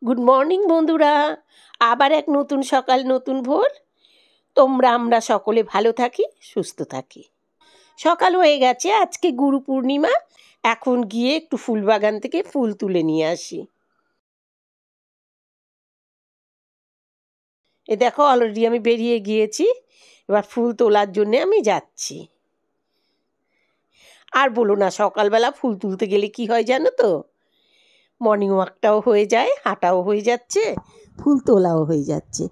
Good morning বন্ধুরা, আবার এক নতুন সকাল নতুন ভোর। আমরা সকলে ভালো থাকি, সুস্থ থাকি। সকাল হয়ে গেছে, আজকে গুরু পূর্ণিমা। এখন গিয়ে একটু ফুল বাগান থেকে ফুল তুলে নিয়ে আসি। এ দেখো, অলরেডি আমি বেরিয়ে গিয়েছি। এবার ফুল তোলার জন্যে আমি যাচ্ছি। আর বলো না, সকালবেলা ফুল তুলতে গেলে কি হয় জানো তো, মর্নিং ওয়াকটাও হয়ে যায়, হাঁটাও হয়ে যাচ্ছে, ফুল তোলাও হয়ে যাচ্ছে।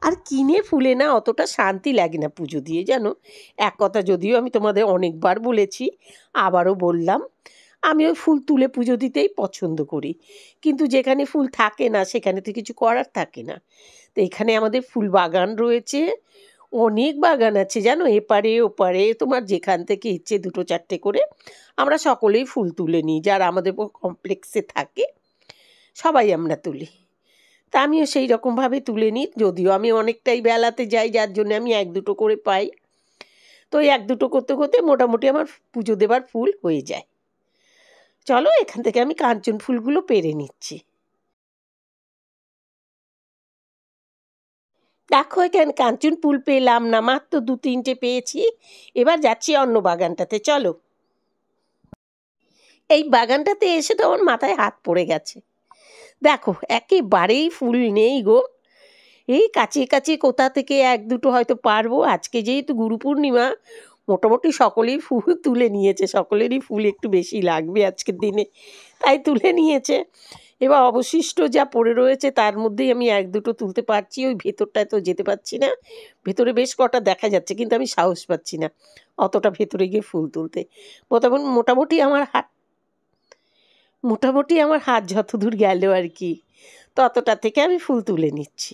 আর কিনে ফুলে না অতটা শান্তি লাগে না পুজো দিয়ে, জানো। এক কথা যদিও আমি তোমাদের অনেকবার বলেছি, আবারও বললাম, আমি ওই ফুল তুলে পুজো দিতেই পছন্দ করি। কিন্তু যেখানে ফুল থাকে না সেখানে তো কিছু করার থাকে না। তো এখানে আমাদের ফুল বাগান রয়েছে, অনেক বাগান আছে জানো, এপারে ওপারে, তোমার যেখান থেকে ইচ্ছে দুটো চারটে করে আমরা সকলেই ফুল তুলে নিই। যারা আমাদের কমপ্লেক্সে থাকে সবাই আমরা তুলি। তা আমিও সেই রকমভাবে তুলে নিই, যদিও আমি অনেকটাই বেলাতে যাই, যার জন্য আমি এক দুটো করে পাই। তো এক দুটো করতে করতে মোটামুটি আমার পুজো দেবার ফুল হয়ে যায়। চলো, এখান থেকে আমি কাঞ্চন ফুলগুলো পেরে নিচ্ছি। দেখো, এখানে কাঞ্চন ফুল পেলাম না, মাত্র দু তিনটে পেয়েছি। এবার যাচ্ছি অন্য বাগানটাতে, চলো। এই বাগানটাতে এসে তো আমার মাথায় হাত পড়ে গেছে। দেখো, একেবারেই ফুল নেই গো। এই কাছে কাছে কোথা থেকে এক দুটো হয়তো পারবো। আজকে যেহেতু গুরু পূর্ণিমা, মোটামুটি সকলেই ফুল তুলে নিয়েছে, সকলেরই ফুল একটু বেশি লাগবে আজকের দিনে, তাই তুলে নিয়েছে। এবার অবশিষ্ট যা পড়ে রয়েছে তার মধ্যেই আমি এক দুটো তুলতে পারছি। ওই ভেতরটায় তো যেতে পারছি না, ভেতরে বেশ কটা দেখা যাচ্ছে কিন্তু আমি সাহস পাচ্ছি না অতটা ভেতরে গিয়ে ফুল তুলতে। মোটামুটি আমার হাত যতদূর গেল আর কি, ততটা থেকে আমি ফুল তুলে নিচ্ছি।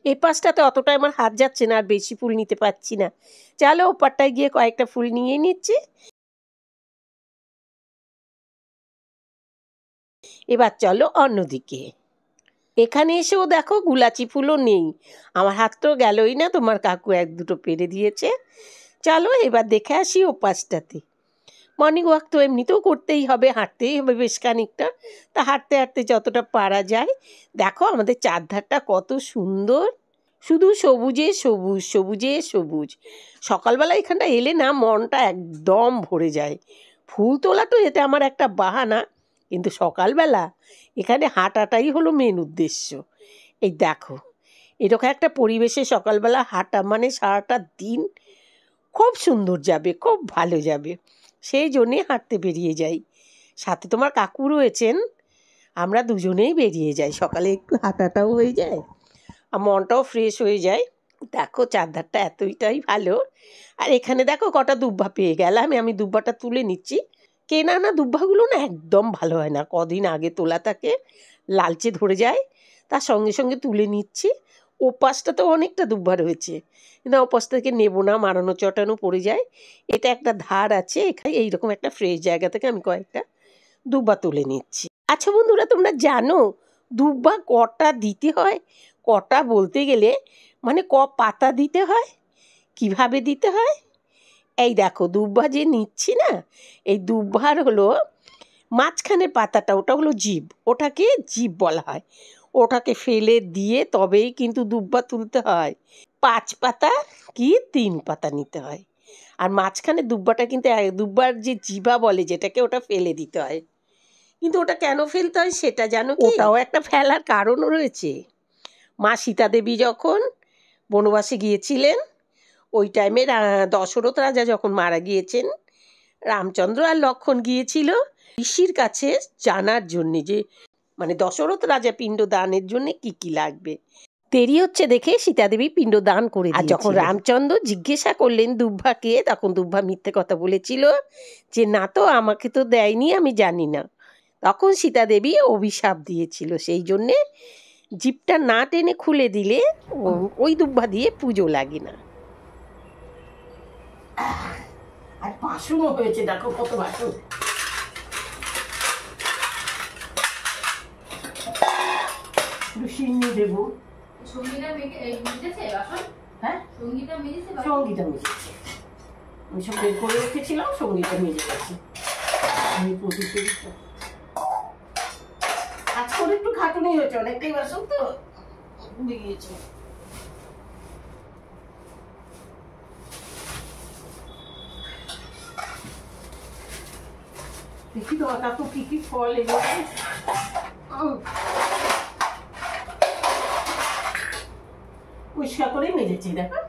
এই পাশটাতে অতটা আমার হাত যাচ্ছে না, আর বেশি ফুল নিতে পারছি না। চলো, ওপারটায় গিয়ে কয়েকটা ফুল নিয়ে নিচ্ছি। এবার চলো অন্যদিকে। এখানে এসেও দেখো গুলাচি ফুলও নেই, আমার হাত তো গেলই না, তোমার কাকু এক দুটো পেরে দিয়েছে। চলো এবার দেখে আসি ও পাশটাতে। মর্নিং ওয়াক তো এমনিতেও করতেই হবে, হাঁটতেই হবে বেশ খানিকটা। তা হাঁটতে হাঁটতে যতটা পারা যায়। দেখো আমাদের চারধারটা কত সুন্দর, শুধু সবুজে সবুজ, সবুজে সবুজ। সকালবেলা এখানটা এলে না মনটা একদম ভরে যায়। ফুল তোলা তো এটা আমার একটা বাহানা, কিন্তু সকালবেলা এখানে হাঁটাটাই হলো মেন উদ্দেশ্য। এই দেখো, এরকম একটা পরিবেশে সকালবেলা হাঁটা মানে সারাটা দিন খুব সুন্দর যাবে, খুব ভালো যাবে। সেই জন্যে হাঁটতে বেরিয়ে যাই। সাথে তোমার কাকু রয়েছেন, আমরা দুজনেই বেরিয়ে যাই। সকালে একটু হাঁটাটাও হয়ে যায় আর মনটাও ফ্রেশ হয়ে যায়। দেখো চারধারটা এতটাই ভালো। আর এখানে দেখো কটা দুব্বা পেয়ে গেলাম, আমি দুব্বাটা তুলে নিচ্ছি। কেনা না দুব্বাগুলো না একদম ভালো হয় না, কদিন আগে তোলা থাকে, লালচে ধরে যায়। তার সঙ্গে সঙ্গে তুলে নিচ্ছি। ও পাশটাতেও অনেকটা দুব্বা রয়েছে, কিন্তু ও পাশ থেকে নেবো না, মারানো চটানো পড়ে যায়। এটা একটা ধার আছে এখানে, এইরকম একটা ফ্রেশ জায়গা থেকে আমি কয়েকটা দুব্বা তুলে নিচ্ছি। আচ্ছা বন্ধুরা, তোমরা জানো দুব্বা কটা দিতে হয়? কটা বলতে গেলে মানে পাতা দিতে হয়, কিভাবে দিতে হয়। এই দেখো, দুব্বা যে নিচ্ছি না, এই দুব্বার হলো মাঝখানের পাতাটা, ওটা হলো জিভ, ওটাকে জিভ বলা হয়। ওটাকে ফেলে দিয়ে তবেই কিন্তু দুব্বা তুলতে হয়। 5 পাতা কি 3 পাতা নিতে হয়। আর মাঝখানে দুব্বাটা কিন্তু দুব্বার যে জিভা বলে যেটাকে, ওটা ফেলে দিতে হয়। কিন্তু ওটা কেন ফেলতে হয় সেটা জানো কি? ওটাও একটা ফেলার কারণও রয়েছে। মা সীতা দেবী যখন বনবাসে গিয়েছিলেন, ওই টাইমে দশরথ রাজা যখন মারা গিয়েছেন, রামচন্দ্র আর লক্ষ্মণ গিয়েছিল ঋষির কাছে জানার জন্যে যে মানে দশরথ রাজা পিণ্ড দানের জন্য কি কি লাগবে। দেরি হচ্ছে দেখে সীতাদেবী পিণ্ড দান করে দিয়েছিলেন। আর যখন রামচন্দ্র জিজ্ঞাসা করলেন দুব্বাকে, তখন দুব্বা মিথ্যে কথা বলেছিল যে না তো, আমাকে তো দেয়নি, আমি জানি না। তখন সীতাদেবী অভিশাপ দিয়েছিল, সেই জন্যে জিভটা না টেনে খুলে দিলে ওই দুব্বা দিয়ে পুজো লাগে না। আর বাসনও হয়েছে, দেখো কত বাসন। সিন্নি দেবো। সঙ্গীতা মেজেছে বাসন? হ্যাঁ, সঙ্গীতা মেজেছে। আমি সব বের করে রেখেছিলাম, সঙ্গীটা মেজে গেছে। আমি প্রদীপটা আজ করে একটু খাটুনি হয়েছে, অনেকটাই বাসন তো উড়ে গিয়েছে। দেখি তোমার কাকু কি কি ফল এগোছে। পরিষ্কার করে মেজেছি দেখো।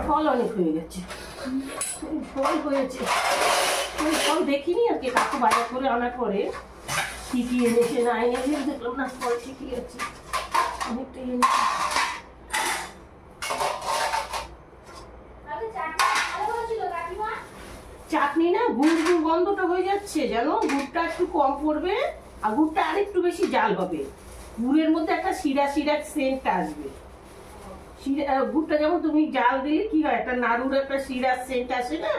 ফল অনেক হয়ে গেছে, ফল হয়েছে। ফল দেখিনি আর কি, কাকু বাজার করে আনার পরে কি কি এনেছে না এনেছে দেখলাম না, ফল ঠিকই আছে, অনেকটাই এনেছে। চাটনি না গুড় গুড় গন্ধটা হয়ে যাচ্ছে জানো, গুড়টা একটু কম পড়বে আর গুড়টা আরেকটু বেশি জাল হবে। গুড়ের মধ্যে একটা শিরা শিরা সেন্ট আসবে। গুড়টা যেমন তুমি জাল দিলে কি হয়, একটা নাড়ুর একটা শিরা সেন্ট আসে না,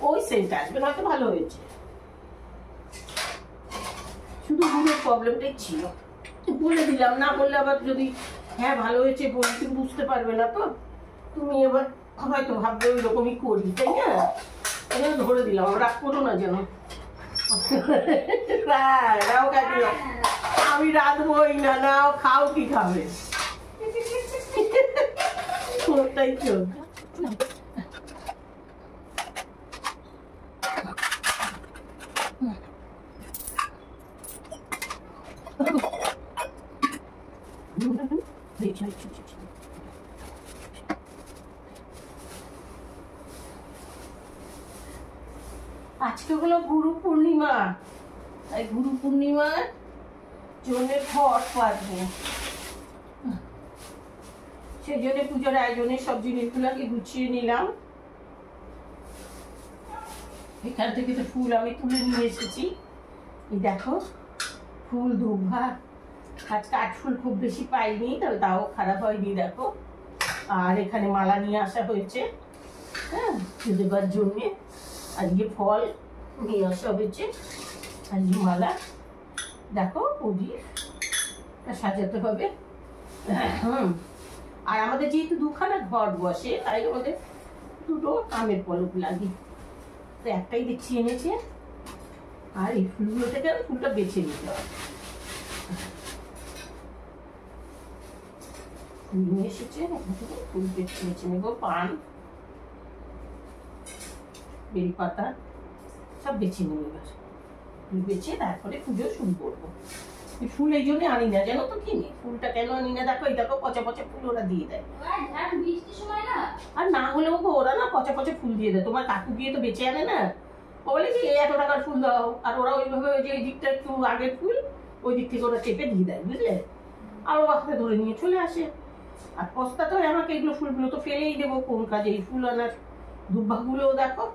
ওই সেন্ট আসবে, হয়তো ভালো হয়েছে। শুধু গুড়ের প্রবলেমটাই ছিল, বলে দিলাম, না বললে আবার যদি হ্যাঁ ভালো হয়েছে বলি তুমি বুঝতে পারবে না, তো তুমি এবার হয়তো ভাববে ওই রকমই করি, তাই না? ধরে দিলাম, রাগ করো না যেন। আমি রাঁধবই না, নাও খাও, কি খাবে ওটাই তো। আজকে হলো গুরু পূর্ণিমা, তাই গুরু পূর্ণিমার জন্য ঘট পাতবো, সেই জন্য পুজোর আয়োজনে সব জিনিসগুলোকে গুছিয়ে নিলাম। এখান থেকে তো ফুল আমি তুলে নিয়ে এসেছি, এই দেখো ফুল দুর্ভা, আজ কাঠফুল খুব বেশি পাইনি, তবে তাও খারাপ হয়নি দেখো। আর এখানে মালা নিয়ে আসা হয়েছে, হ্যাঁ পুজো দেবার জন্যে। আজকে ফল নিয়ে আসা হয়েছে, আজকে মালা দেখো প্রদীপ সাজাতে হবে। আর আমাদের যেহেতু দুখানা ঘট বসে, তাই আমাদের দুটো আমের পলক লাগে, তো একটাই দেখছি এনেছে। আর এই ফুলগুলো থেকে ফুলটা বেছে নিতে হবে। ফুল নিয়ে এসেছে, ফুল বেছে নেবো, পান বেলপাতা সব বেছে নেবো। এবার ফুল বেছে তারপরে পুজো শুরু করবো। ফুল এই জন্য আনি না জানো তো, কিনে ফুলটা কেন আনি না, দেখো এই দেখো পচা পচা ফুল ওরা দিয়ে দেয়। আর না হলেও ওরা না পচা পচা ফুল দিয়ে দেয়। তোমার কাকু গিয়ে তো বেঁচে আনে না, ও বলে কি 1 টাকার ফুল দাও, আর ওরা ওইভাবে ওই যে এই দিকটা একটু আগের ফুল ওই দিক থেকে ওরা চেপে দিয়ে দেয়, বুঝলে? আর ও হাতে ধরে নিয়ে চলে আসে। আর পস্তাতে হয় আমাকে, এগুলো ফুলগুলো তো ফেলেই দেবো, কোন কাজে এই ফুল আনার। দুর্ভাগুলোও দেখো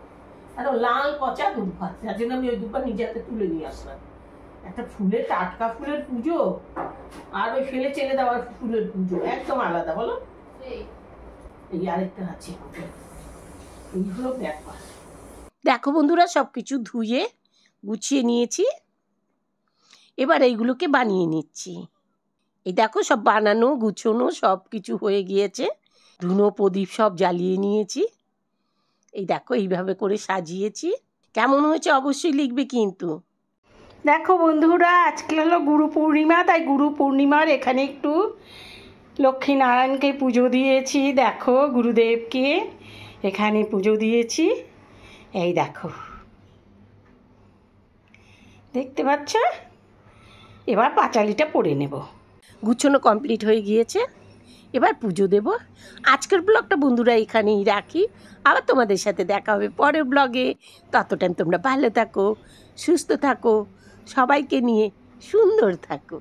এত লাল পচা দুর্ভা, যার জন্য আমি ওই দুর্ভা নিজে হাতে তুলে নিয়ে আসলাম। একটা ফুলের টাটকা ফুলের পুজো আর ওই ফেলে চেলে দেওয়ার ফুলের পুজো একদম আলাদা, বলো? এই আরেকটা আছে, এই হলো ব্যাপার। দেখো বন্ধুরা, সবকিছু ধুয়ে গুছিয়ে নিয়েছি, এবার এইগুলোকে বানিয়ে নিচ্ছি। এই দেখো সব বানানো গুছোনো সব কিছু হয়ে গিয়েছে, ধুনো প্রদীপ সব জ্বালিয়ে নিয়েছি। এই দেখো এইভাবে করে সাজিয়েছি, কেমন হয়েছে অবশ্যই লিখবে কিন্তু। দেখো বন্ধুরা, আজকে হলো গুরু পূর্ণিমা, তাই গুরু পূর্ণিমার এখানে একটু লক্ষ্মীনারায়ণকে পুজো দিয়েছি। দেখো গুরুদেবকে এখানে পুজো দিয়েছি, এই দেখো দেখতে পাচ্ছ। এবার পাঁচালিটা পরে নেব। গুছানো কমপ্লিট হয়ে গিয়েছে, এবার পুজো দেব। আজকের ব্লগটা বন্ধুরা এখানেই রাখি, আবার তোমাদের সাথে দেখা হবে পরের ব্লগে। তত টাইম তোমরা ভালো থাকো, সুস্থ থাকো, সবাইকে নিয়ে সুন্দর থাকো।